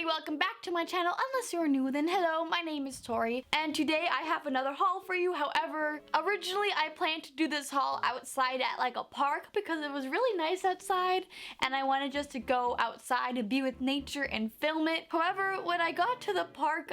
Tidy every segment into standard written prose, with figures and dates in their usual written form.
welcome back to my channel. Unless you're new, then hello, my name is Tori, and today I have another haul for you. However, originally I planned to do this haul outside at like a park because it was really nice outside and I wanted just to go outside and be with nature and film it. However, when I got to the park,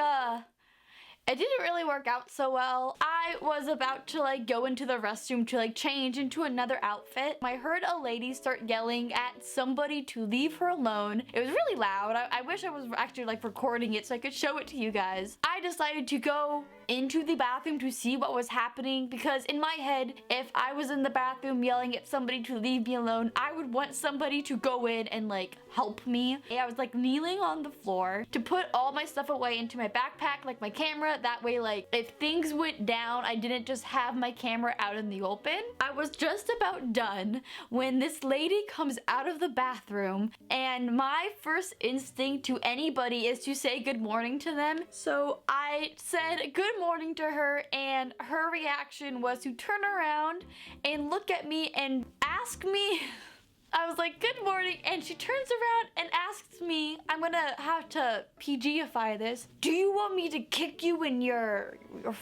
it didn't really work out so well. I was about to like go into the restroom to like change into another outfit. I heard a lady start yelling at somebody to leave her alone. It was really loud. I wish I was actually like recording it so I could show it to you guys. I decided to go into the bathroom to see what was happening because in my head, if I was in the bathroom yelling at somebody to leave me alone, I would want somebody to go in and like help me. I was like kneeling on the floor to put all my stuff away into my backpack, like my camera. That way, like, if things went down, I didn't just have my camera out in the open. I was just about done when this lady comes out of the bathroom, and my first instinct to anybody is to say good morning to them. So I said good morning to her, and her reaction was to turn around and look at me and ask me... I was like, good morning, and she turns around and asks me, I'm gonna have to PG-ify this, do you want me to kick you in your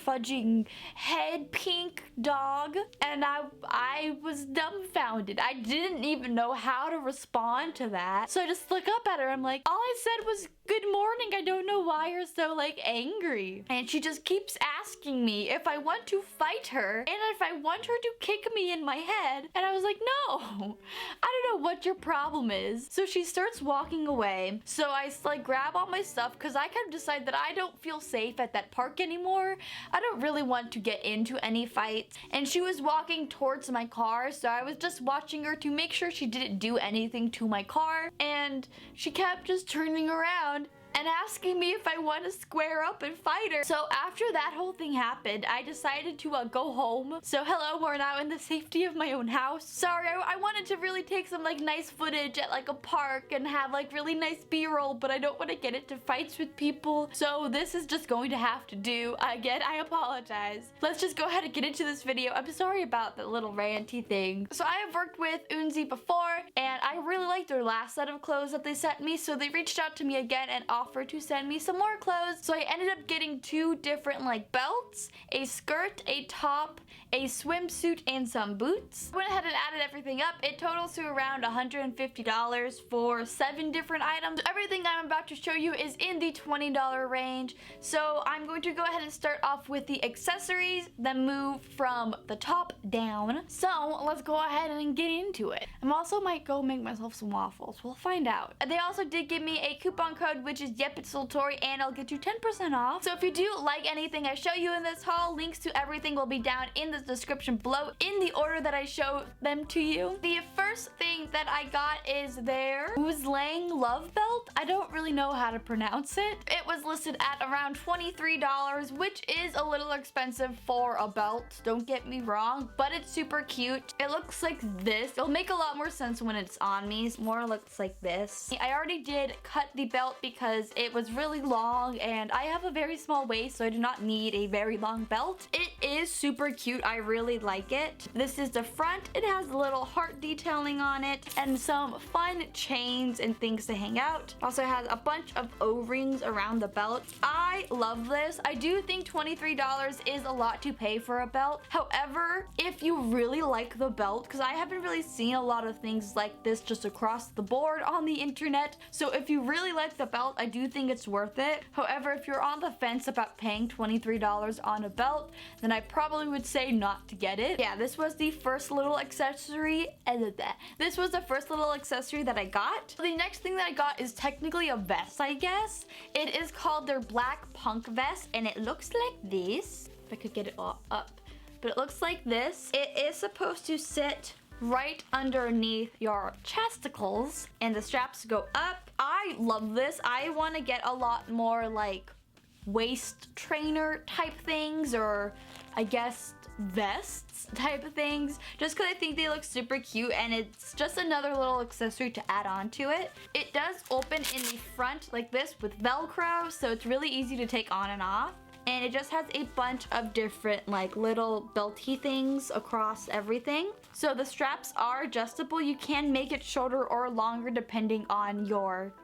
fudging head, pink dog? And I was dumbfounded. I didn't even know how to respond to that. So I just look up at her, I'm like, all I said was good morning, I don't know why you're so like angry. And she just keeps asking me if I want to fight her and if I want her to kick me in my head. And I was like, no, I don't know what your problem is. So she starts walking away. So I like grab all my stuff because I kind of decide that I don't feel safe at that park anymore. I don't really want to get into any fights. And she was walking towards my car, so I was just watching her to make sure she didn't do anything to my car. And she kept just turning around and asking me if I want to square up and fight her. So after that whole thing happened, I decided to go home. So hello, we're now in the safety of my own house. Sorry, I wanted to really take some like nice footage at like a park and have like really nice b-roll, but I don't want to get into fights with people. So this is just going to have to do. Again, I apologize. Let's just go ahead and get into this video. I'm sorry about the little ranty thing. So I have worked with Unzzy before, and I really liked their last set of clothes that they sent me, so they reached out to me again and offered to send me some more clothes. So I ended up getting two different like belts, a skirt, a top, a swimsuit, and some boots. I went ahead and added everything up. It totals to around $150 for 7 different items. Everything I'm about to show you is in the $20 range. So I'm going to go ahead and start off with the accessories, then move from the top down. So let's go ahead and get into it. I also might go make myself some waffles. We'll find out. They also did give me a coupon code, which is Yepitsstilltori, and I'll get you 10% off. So if you do like anything I show you in this haul, links to everything will be down in the description below in the order that I show them to you. The first thing that I got is their Unzzy love belt. I don't really know how to pronounce it. It was listed at around $23, which is a little expensive for a belt, don't get me wrong, but it's super cute. It looks like this. It'll make a lot more sense when it's on me. It more looks like this. I already did cut the belt because it was really long and I have a very small waist, so I do not need a very long belt. It is super cute. I really like it. This is the front. It has a little heart detailing on it and some fun chains and things to hang out. Also has a bunch of O-rings around the belt. I love this. I do think $23 is a lot to pay for a belt. However, if you really like the belt, because I haven't really seen a lot of things like this just across the board on the internet, so if you really like the belt, I do think it's worth it. However, if you're on the fence about paying $23 on a belt, then I probably would say not to get it. Yeah, this was the first little accessory. This was the first little accessory that I got. The next thing that I got is technically a vest, I guess. It is called their black punk vest, and it looks like this. If I could get it all up. But it looks like this. It is supposed to sit right underneath your chesticles and the straps go up. I love this. I want to get a lot more like waist trainer type things, or I guess vests type of things, just because I think they look super cute and it's just another little accessory to add on to it. It does open in the front like this with Velcro, so it's really easy to take on and off. And it just has a bunch of different like little belty things across everything. So the straps are adjustable. You can make it shorter or longer depending on your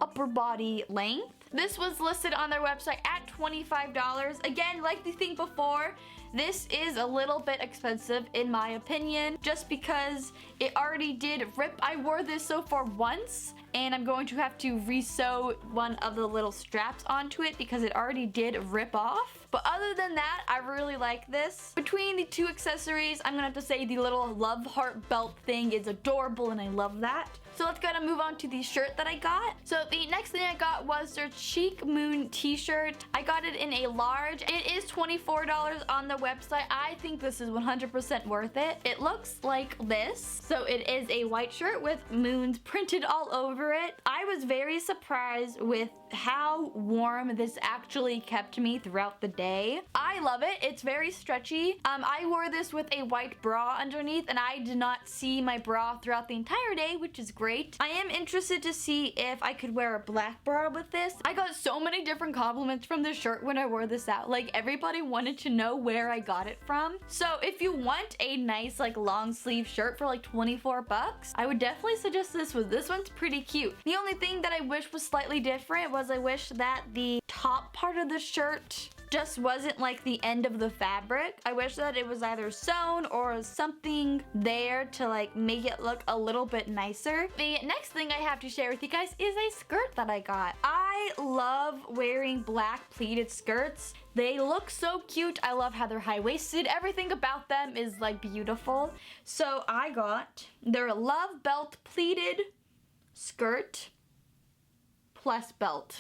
upper body length. This was listed on their website at $25. Again, like the thing before, this is a little bit expensive in my opinion, just because it already did rip. I wore this so far once, and I'm going to have to re-sew one of the little straps onto it because it already did rip off. But other than that, I really like this. Between the two accessories, I'm gonna have to say the little love heart belt thing is adorable and I love that. So let's go ahead and move on to the shirt that I got. So the next thing I got was their Chic Moon t-shirt. I got it in a large. It is $24 on the website. I think this is 100% worth it. It looks like this. So it is a white shirt with moons printed all over it. I was very surprised with how warm this actually kept me throughout the day. I love it. It's very stretchy. I wore this with a white bra underneath and I did not see my bra throughout the entire day, which is great. I am interested to see if I could wear a black bra with this. I got so many different compliments from this shirt when I wore this out. Like, everybody wanted to know where I got it from. So if you want a nice like long sleeve shirt for like 24 bucks, I would definitely suggest this one. This one's pretty cute. The only thing that I wish was slightly different was I wish that the top part of the shirt just wasn't like the end of the fabric. I wish that it was either sewn or something there to like make it look a little bit nicer. The next thing I have to share with you guys is a skirt that I got. I love wearing black pleated skirts. They look so cute. I love how they're high-waisted. Everything about them is like beautiful. So I got their Love Belt pleated skirt plus belt.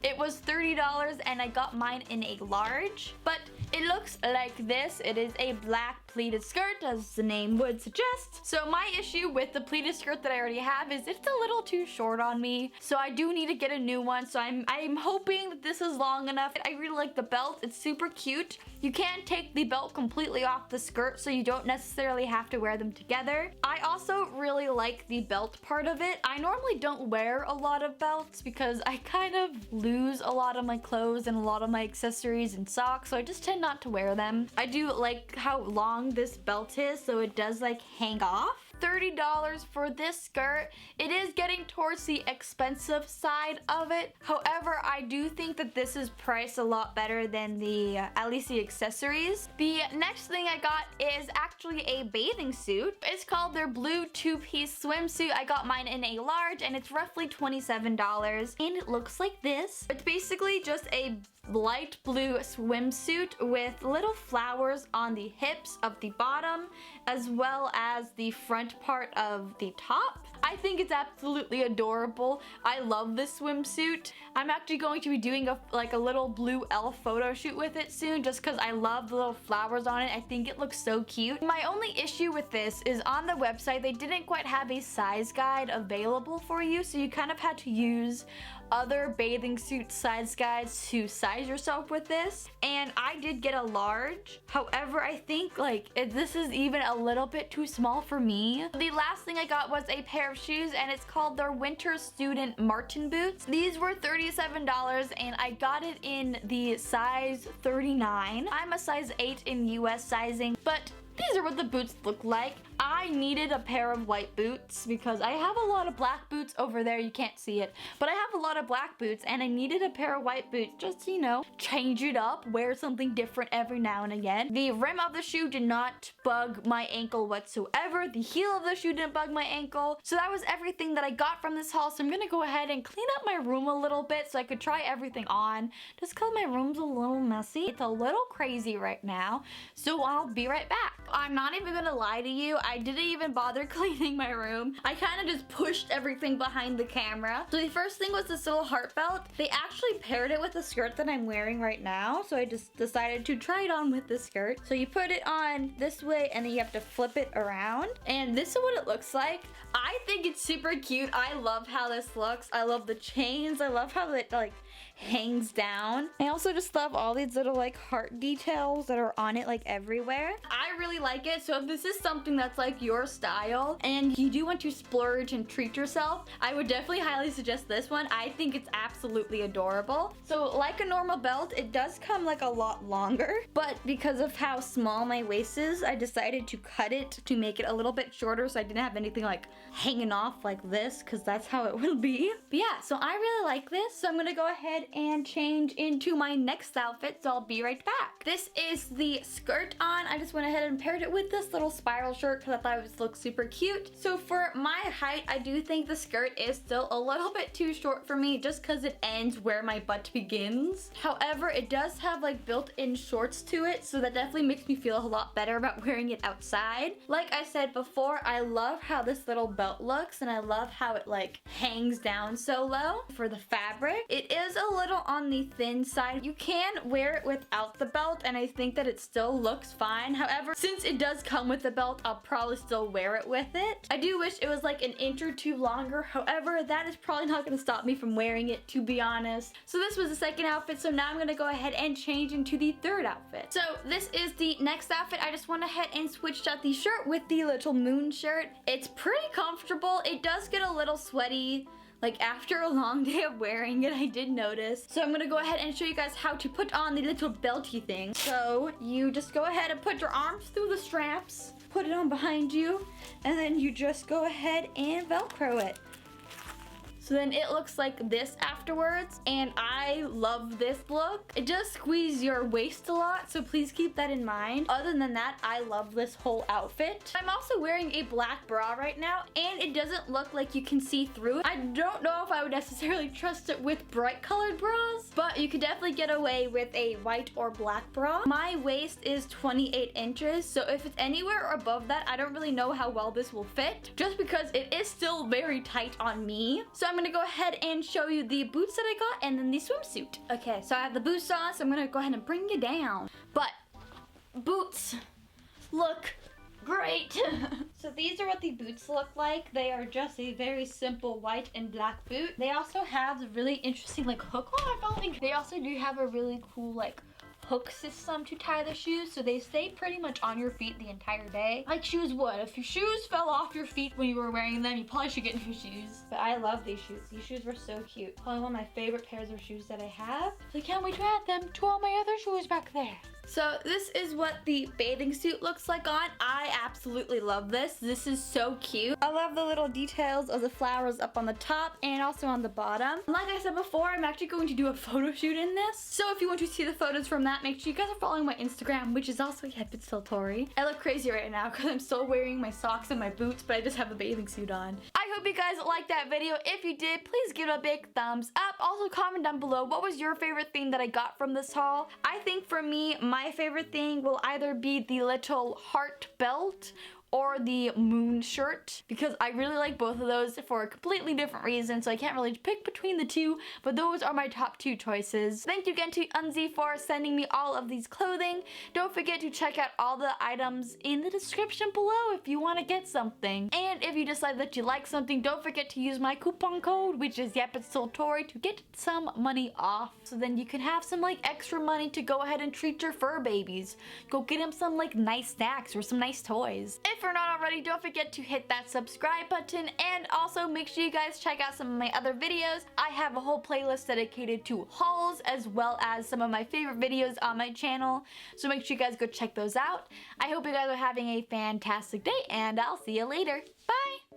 It was $30 and I got mine in a large, but it looks like this. It is a black pleated skirt, as the name would suggest. So my issue with the pleated skirt that I already have is it's a little too short on me. So I do need to get a new one. So I'm hoping that this is long enough. I really like the belt. It's super cute. You can take the belt completely off the skirt, so you don't necessarily have to wear them together. I also really like the belt part of it. I normally don't wear a lot of belts because I kind of lose a lot of my clothes and a lot of my accessories and socks, so I just tend not to wear them. I do like how long this belt is, so it does like hang off. $30 for this skirt. It is getting towards the expensive side of it. However, I do think that this is priced a lot better than the at least the accessories. The next thing I got is actually a bathing suit. It's called their blue 2-piece swimsuit. I got mine in a large and it's roughly $27 and it looks like this. It's basically just a light blue swimsuit with little flowers on the hips of the bottom as well as the front part of the top. I think it's absolutely adorable. I love this swimsuit. I'm actually going to be doing a little blue elf photo shoot with it soon just because I love the little flowers on it. I think it looks so cute. My only issue with this is on the website they didn't quite have a size guide available for you, so you kind of had to use other bathing suit size guides to size yourself with this, and I did get a large. However, I think this is even a little bit too small for me. The last thing I got was a pair of shoes and it's called their Winter Student Martin boots. These were $37 and I got it in the size 39. I'm a size 8 in US sizing, but these are what the boots look like. I needed a pair of white boots because I have a lot of black boots over there. You can't see it, but I have a lot of black boots and I needed a pair of white boots just, you know, change it up, wear something different every now and again. The rim of the shoe did not bug my ankle whatsoever. The heel of the shoe didn't bug my ankle. So that was everything that I got from this haul. So I'm gonna go ahead and clean up my room a little bit so I could try everything on, just because my room's a little messy. It's a little crazy right now. So I'll be right back. I'm not even gonna lie to you. I didn't even bother cleaning my room. I kind of just pushed everything behind the camera. So the first thing was this little heart belt. They actually paired it with the skirt that I'm wearing right now. So I just decided to try it on with the skirt. So you put it on this way and then you have to flip it around. And this is what it looks like. I think it's super cute. I love how this looks. I love the chains. I love how it hangs down. I also just love all these little heart details that are on it everywhere. I really like it. So if this is something that that's like your style and you do want to splurge and treat yourself, I would definitely highly suggest this one. I think it's absolutely adorable. So like a normal belt, it does come like a lot longer, but because of how small my waist is, I decided to cut it to make it a little bit shorter so I didn't have anything like hanging off like this, because that's how it will be. But yeah, so I really like this, so I'm gonna go ahead and change into my next outfit, so I'll be right back. This is the skirt on. I just went ahead and paired it with this little spiral shirt because I thought it would look super cute. So for my height, I do think the skirt is still a little bit too short for me just because it ends where my butt begins. However, it does have like built-in shorts to it, so that definitely makes me feel a lot better about wearing it outside. Like I said before, I love how this little belt looks and I love how it like hangs down so low. For the fabric, it is a little on the thin side. You can wear it without the belt and I think that it still looks fine. However, since it does come with the belt, I'll probably still wear it with it. I do wish it was like an inch or two longer. However, that is probably not going to stop me from wearing it, to be honest. So this was the second outfit, so now I'm going to go ahead and change into the third outfit. So this is the next outfit. I just went ahead and switched out the shirt with the little moon shirt. It's pretty comfortable. It does get a little sweaty like after a long day of wearing it, I did notice. So I'm gonna go ahead and show you guys how to put on the little belty thing. So you just go ahead and put your arms through the straps, put it on behind you, and then you just go ahead and Velcro it. So then it looks like this afterwards, and I love this look. It does squeeze your waist a lot, so please keep that in mind. Other than that, I love this whole outfit. I'm also wearing a black bra right now, and it doesn't look like you can see through it. I don't know if I would necessarily trust it with bright colored bras, but you could definitely get away with a white or black bra. My waist is 28 inches, so if it's anywhere above that, I don't really know how well this will fit, just because it is still very tight on me. So I'm gonna go ahead and show you the boots that I got and then the swimsuit. Okay, so I have the boots on, so I'm gonna go ahead and bring it down. But boots look great. So these are what the boots look like. They are just a very simple white and black boot. They also have the really interesting like hook on. They also do have a really cool like hook system to tie the shoes, so they stay pretty much on your feet the entire day. Like shoes would. If your shoes fell off your feet when you were wearing them, you probably should get new shoes. But I love these shoes. These shoes were so cute. Probably one of my favorite pairs of shoes that I have. So I can't wait to add them to all my other shoes back there. So this is what the bathing suit looks like on. I absolutely love this. This is so cute. I love the little details of the flowers up on the top and also on the bottom. Like I said before, I'm actually going to do a photo shoot in this. So if you want to see the photos from that, make sure you guys are following my Instagram, which is also Yepitsstilltori. I look crazy right now because I'm still wearing my socks and my boots, but I just have a bathing suit on. I hope you guys liked that video. If you did, please give it a big thumbs up. Also comment down below, what was your favorite thing that I got from this haul? I think for me, my favorite thing will either be the little heart belt or the moon shirt, because I really like both of those for a completely different reason, so I can't really pick between the two, but those are my top two choices. Thank you again to Unzzy for sending me all of these clothing. Don't forget to check out all the items in the description below if you want to get something. And if you decide that you like something, don't forget to use my coupon code, which is Yepitsstilltori, to get some money off. So then you can have some like extra money to go ahead and treat your fur babies. Go get them some like nice snacks or some nice toys. If you're not already, don't forget to hit that subscribe button, and also make sure you guys check out some of my other videos. I have a whole playlist dedicated to hauls as well as some of my favorite videos on my channel, so make sure you guys go check those out. I hope you guys are having a fantastic day, and I'll see you later. Bye!